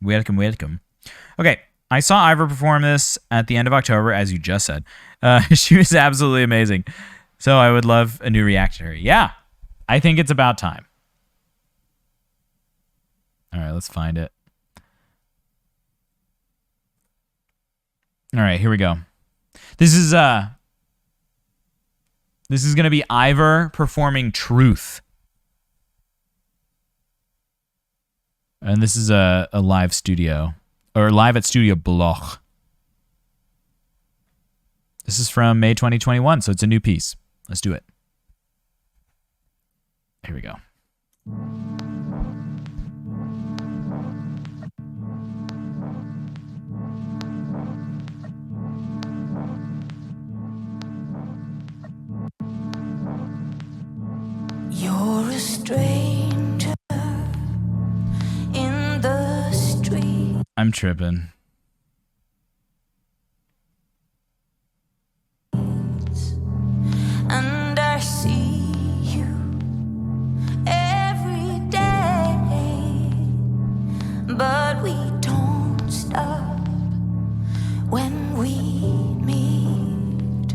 Welcome, welcome. Okay, I saw Eivør perform this at the end of October, as you just said. She was absolutely amazing. So I would love a new reaction to her. Yeah, I think it's about time. All right, let's find it. All right, here we go. This is gonna be Eivør performing Truth. And this is a live studio, or live at Studio Bloch. This is from May 2021, so it's a new piece. Let's do it. Here we go. You're a stranger in the street. I'm tripping. And I see you every day, but we don't stop when we meet.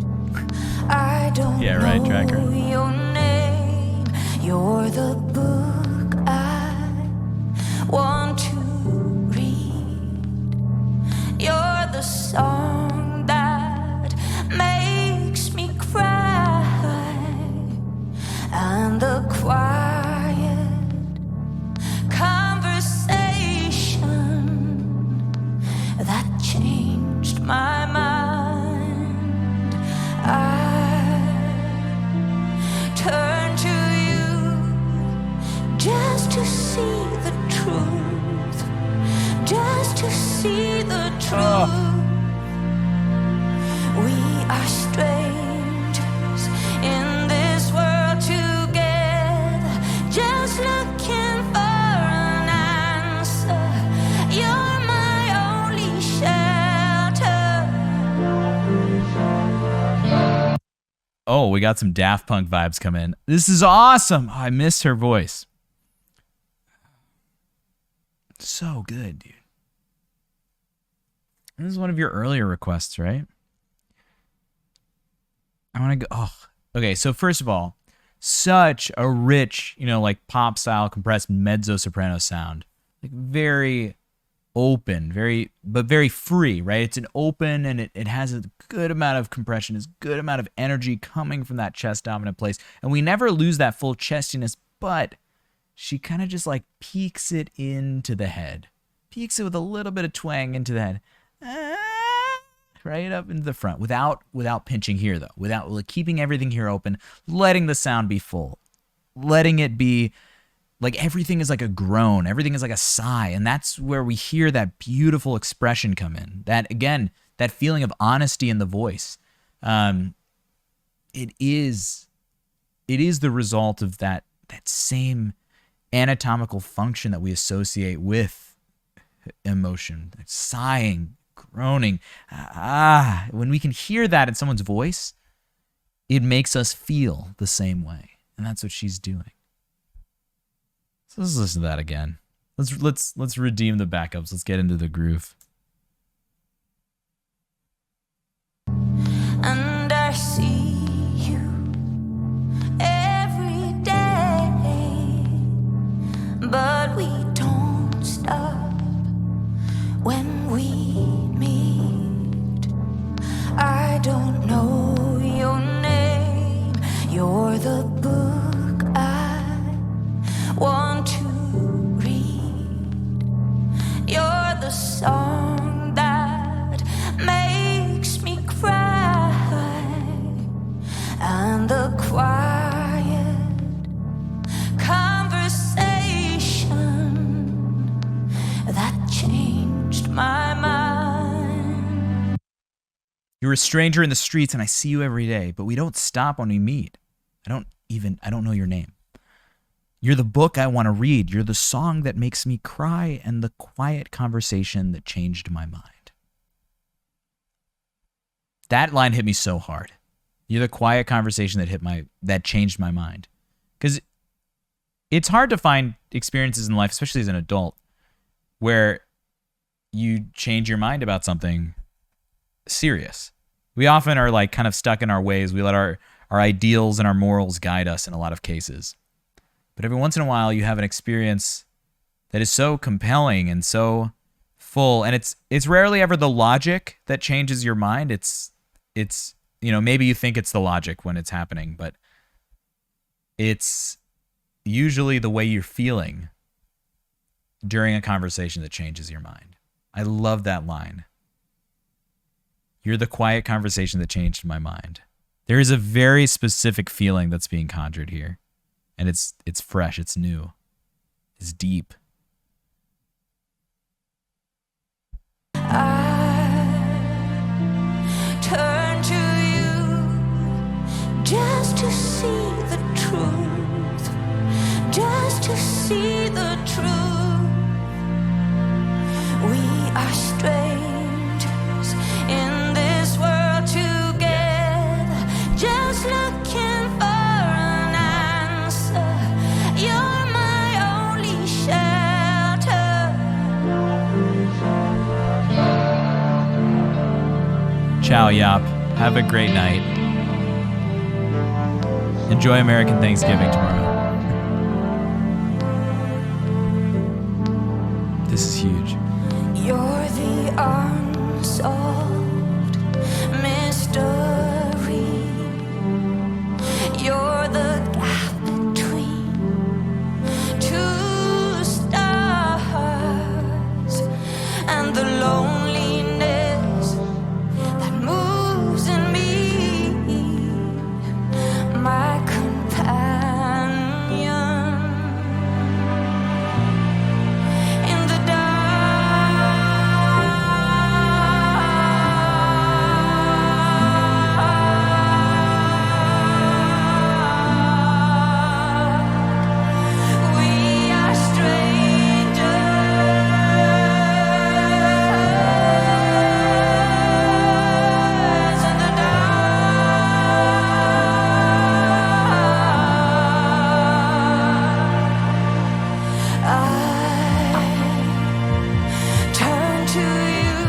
I don't know Tracker. your name. You're the book I want to read. You're the song that makes me cry, and the quiet conversation that changed my mind. I turn to you just to see the truth, just to see the truth. We are strangers in this world together, just looking for an answer. You're my only shelter. Oh, we got some Daft Punk vibes come in. This is awesome. Oh, I missed her voice. So good, dude. This is one of your earlier requests, right? I want to go. Oh, okay. So first of all, such a rich, like pop style compressed mezzo soprano sound, like very open, but very free, right? It's an open, and it has a good amount of compression, a good amount of energy coming from that chest dominant place, and we never lose that full chestiness, but she kind of just like peaks it into the head, peaks it with a little bit of twang into the head. Right up into the front, without pinching here though, without keeping everything here open, letting the sound be full, letting it be like everything is like a groan, everything is like a sigh, and that's where we hear that beautiful expression come in. That again, that feeling of honesty in the voice. It is the result of that same anatomical function that we associate with emotion, like sighing, groaning. When we can hear that in someone's voice, it makes us feel the same way, and that's what she's doing. So let's listen to that again. Let's redeem the backups. Let's get into the groove. And I see you every day, but we don't stop when we meet. I don't know your name. You're the book I want to read. You're the song that makes me cry, and the quiet conversation that changed my mind. You're a stranger in the streets, and I see you every day, but we don't stop when we meet. I don't know your name. You're the book I want to read. You're the song that makes me cry, and the quiet conversation that changed my mind. That line hit me so hard. You're the quiet conversation that changed my mind. Because it's hard to find experiences in life, especially as an adult, where you change your mind about something serious. We often are like kind of stuck in our ways. We let our ideals and our morals guide us in a lot of cases. But every once in a while, you have an experience that is so compelling and so full, and it's rarely ever the logic that changes your mind. It's maybe you think it's the logic when it's happening, but it's usually the way you're feeling during a conversation that changes your mind. I love that line. You're the quiet conversation that changed my mind. There is a very specific feeling that's being conjured here, and it's fresh, it's new, it's deep. Turn to you just to see the truth, just to see the truth. We are strangers in this world together, just looking for an answer. You're my only shelter. Ciao, Yop. Have a great night. Enjoy American Thanksgiving tomorrow. This is huge. You're the unsolved mystery. You're the gap between two stars and the loneliness that moves in me, my companion in the dark. We are strangers in the dark. I turn to you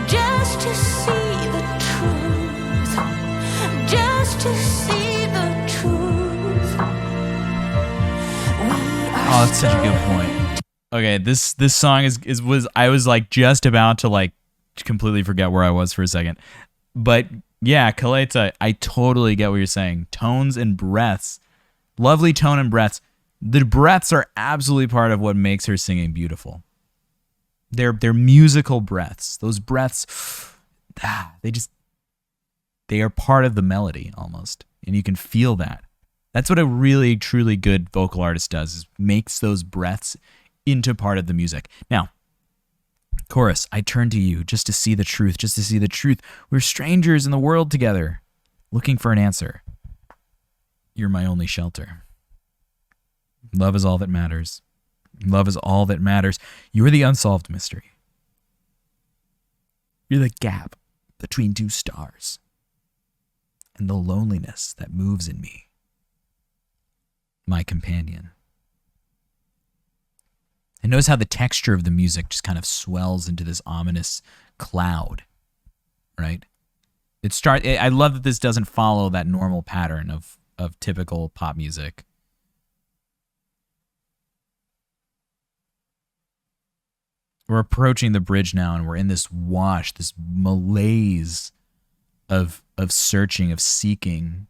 just to see the truth, just to see the truth. Oh, that's such a good point. Okay, this song was I was like just about to like completely forget where I was for a second. But yeah, Calotta, I totally get what you're saying. Tones and breaths. Lovely tone and breaths. The breaths are absolutely part of what makes her singing beautiful. They're musical breaths. Those breaths, they are part of the melody almost. And you can feel that. That's what a really, truly good vocal artist does, is makes those breaths into part of the music. Now, chorus, I turn to you just to see the truth, just to see the truth. We're strangers in the world together, looking for an answer. You're my only shelter. Love is all that matters. Love is all that matters. You're the unsolved mystery. You're the gap between two stars and the loneliness that moves in me. My companion. And notice how the texture of the music just kind of swells into this ominous cloud, right? I love that this doesn't follow that normal pattern of typical pop music. We're approaching the bridge now, and we're in this wash, this malaise of searching, of seeking.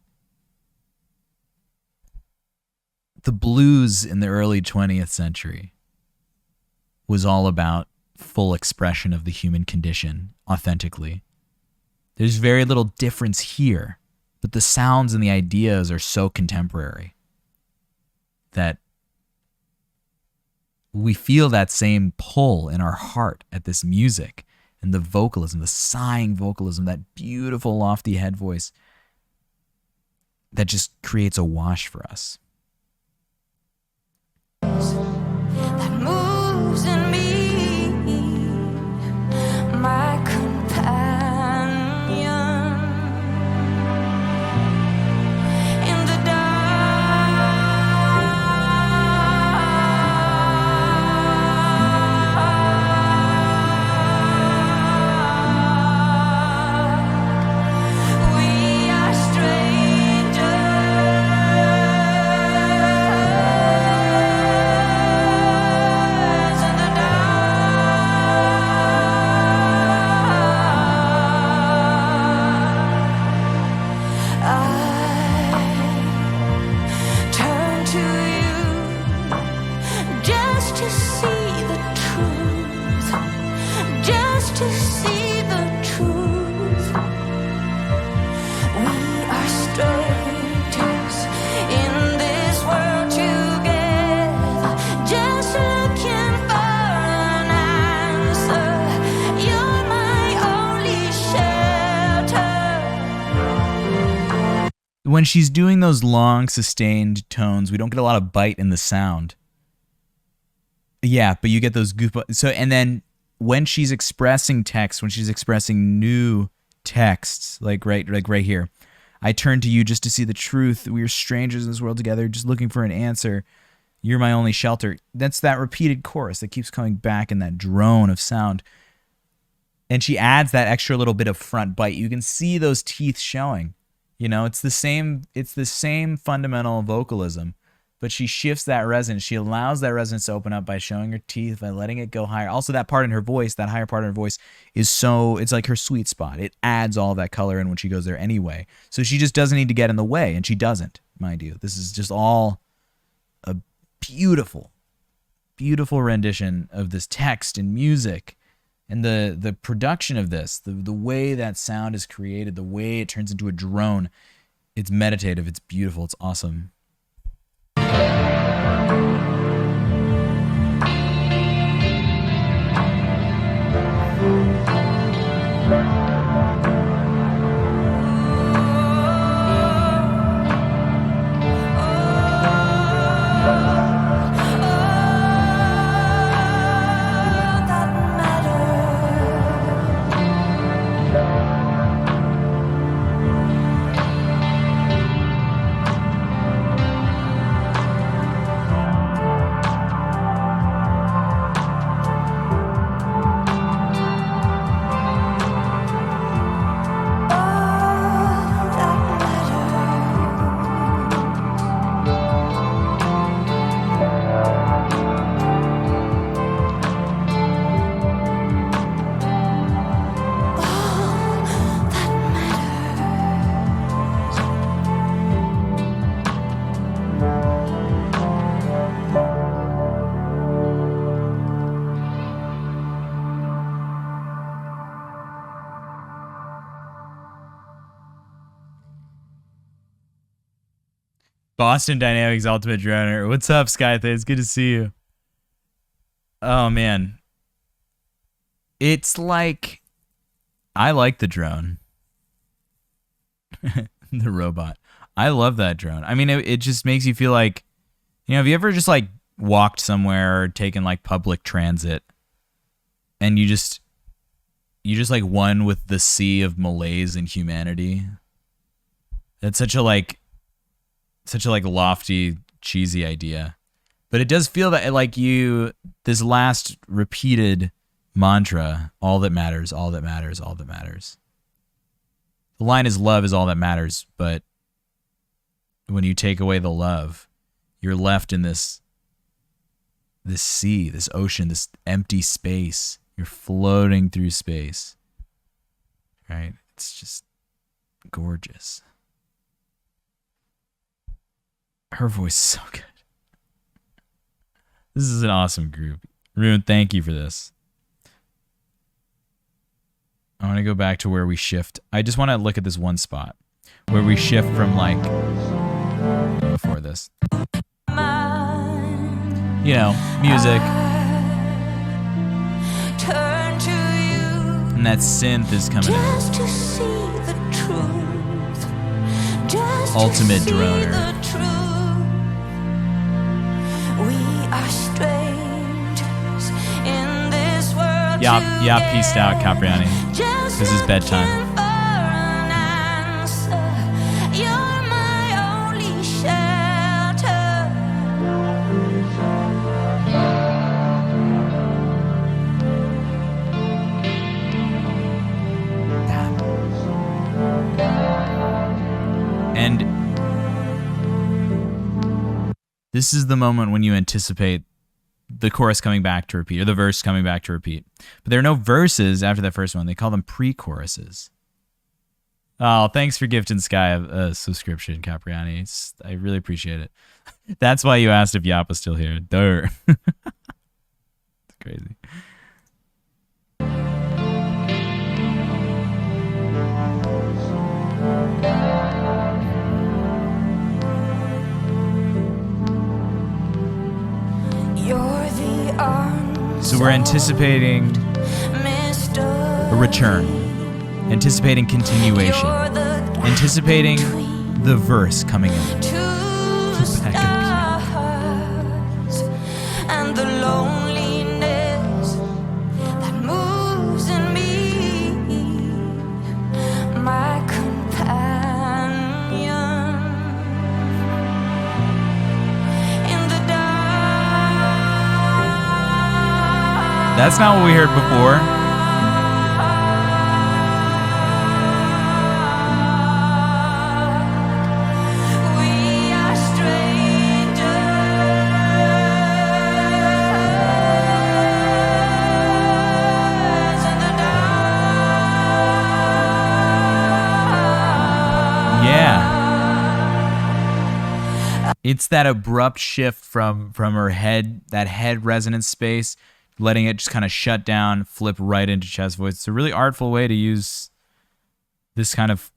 The blues in the early 20th century was all about full expression of the human condition authentically. There's very little difference here, but the sounds and the ideas are so contemporary that we feel that same pull in our heart at this music and the vocalism, the sighing vocalism, that beautiful lofty head voice that just creates a wash for us. That moves in me, my companion in the dark. to see the truth. We are strangers in this world together, just looking for an answer. You're my only shelter. When she's doing those long sustained tones, we don't get a lot of bite in the sound. Yeah, but you get those goofbumps. So, and then when she's expressing text, when she's expressing new texts, like right here, I turn to you just to see the truth. We are strangers in this world together, just looking for an answer. You're my only shelter. That's that repeated chorus that keeps coming back in that drone of sound. And she adds that extra little bit of front bite. You can see those teeth showing. You know, it's the same fundamental vocalism. But she shifts that resonance. She allows that resonance to open up by showing her teeth, by letting it go higher. Also, that part in her voice, that higher part of her voice is it's like her sweet spot. It adds all that color in when she goes there anyway. So she just doesn't need to get in the way, and she doesn't, mind you. This is just all a beautiful, beautiful rendition of this text and music. And the production of this, the way that sound is created, the way it turns into a drone, it's meditative, it's beautiful, it's awesome. Boston Dynamics Ultimate Droner. What's up, Skythe? It's good to see you. Oh, man. It's like... I like the drone. The robot. I love that drone. I mean, it just makes you feel like... You know, have you ever just, like, walked somewhere or taken, like, public transit and you just, like, one with the sea of malaise and humanity? That's such a lofty, cheesy idea. But it does feel that like this last repeated mantra, all that matters, all that matters, all that matters. The line is love is all that matters, but when you take away the love, you're left in this sea, this ocean, this empty space. You're floating through space. Right? It's just gorgeous. Her voice is so good. This is an awesome group. Rune, thank you for this. I want to go back to where we shift. I just want to look at this one spot where we shift from like before this. You know, music. And that synth is coming in. Ultimate droner. Yeah, peaced out, Capriani. This is bedtime. And this is the moment when you anticipate the chorus coming back to repeat, or the verse coming back to repeat. But there are no verses after that first one. They call them pre-choruses. Oh, thanks for gifting Sky a subscription, Capriani. I really appreciate it. That's why you asked if Yap was still here. Durr. It's crazy. We're anticipating a return, anticipating continuation, anticipating the verse coming in. Back and the loneliness that moves in me, my companion in the dark. That's not what we heard before. It's that abrupt shift from her head, that head resonance space, letting it just kind of shut down, flip right into chest voice. It's a really artful way to use this kind of...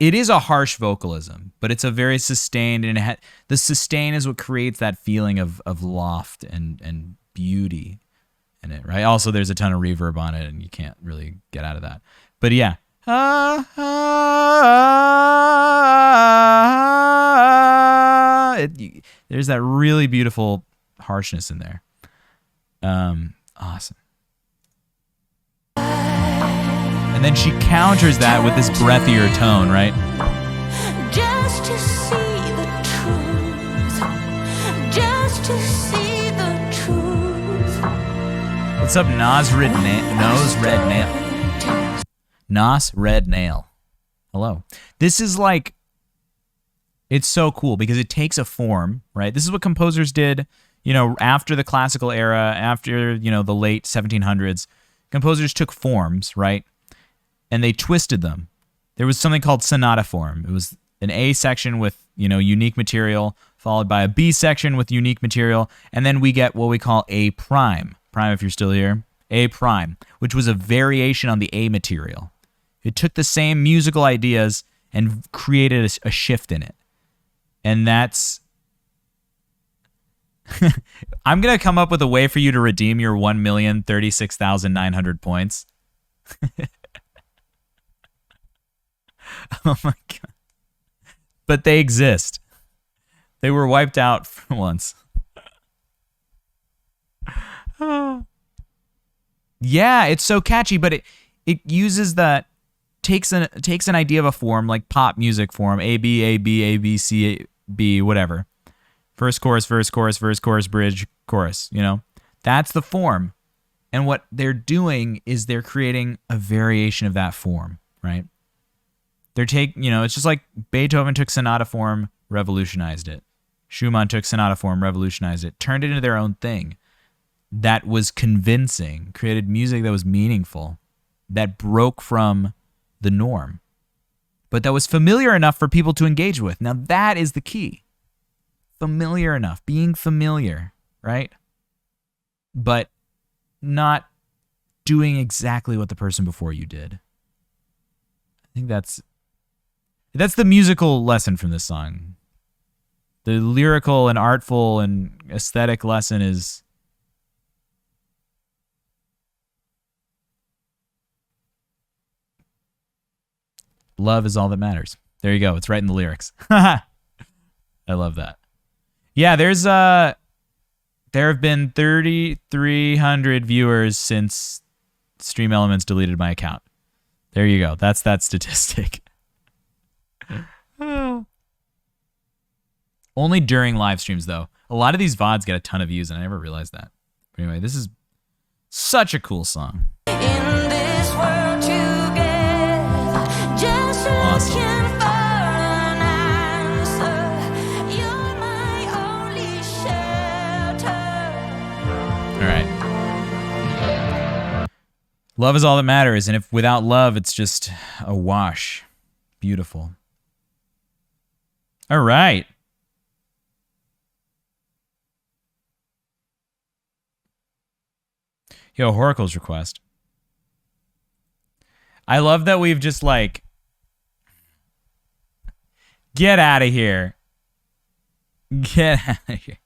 It is a harsh vocalism, but it's a very sustained, and the sustain is what creates that feeling of loft and beauty in it, right? Also, there's a ton of reverb on it, and you can't really get out of that. But yeah. There's that really beautiful harshness in there. Awesome. And then she counters that with this breathier tone, right? Just to see the truth. Just to see the truth. What's up, Nose Red Nail? Nos Red Nail. Hello. This is like... It's so cool because it takes a form, right? This is what composers did, after the classical era, after, the late 1700s. Composers took forms, right? And they twisted them. There was something called sonata form. It was an A section with, unique material, followed by a B section with unique material, and then we get what we call A prime. Prime, if you're still here. A prime, which was a variation on the A material. It took the same musical ideas and created a shift in it. And that's... I'm going to come up with a way for you to redeem your 1,036,900 points. Oh my God. But they exist. They were wiped out for once. Yeah, it's so catchy, but it uses that... takes an idea of a form, like pop music form, A, B, A, B, A, B, C, A, B, whatever. First chorus, verse, chorus, bridge, chorus, That's the form. And what they're doing is they're creating a variation of that form, right? It's just like Beethoven took sonata form, revolutionized it. Schumann took sonata form, revolutionized it, turned it into their own thing that was convincing, created music that was meaningful, that broke from the norm, but that was familiar enough for people to engage with. Now that is the key. Familiar enough, being familiar, right? But not doing exactly what the person before you did. I think that's the musical lesson from this song. The lyrical and artful and aesthetic lesson is love is all that matters. There you go. It's right in the lyrics. I love that. Yeah, there have been 3,300 viewers since Stream Elements deleted my account. There you go. That's that statistic. Only during live streams, though. A lot of these VODs get a ton of views, and I never realized that. But anyway, this is such a cool song. In this world together, just Awesome. looking for an answer. You're my only shelter. All right. Love is all that matters, and if without love, it's just a wash. Beautiful. All right. Yo, Horacle's request. I love that we've just like... Get out of here. Get out of here.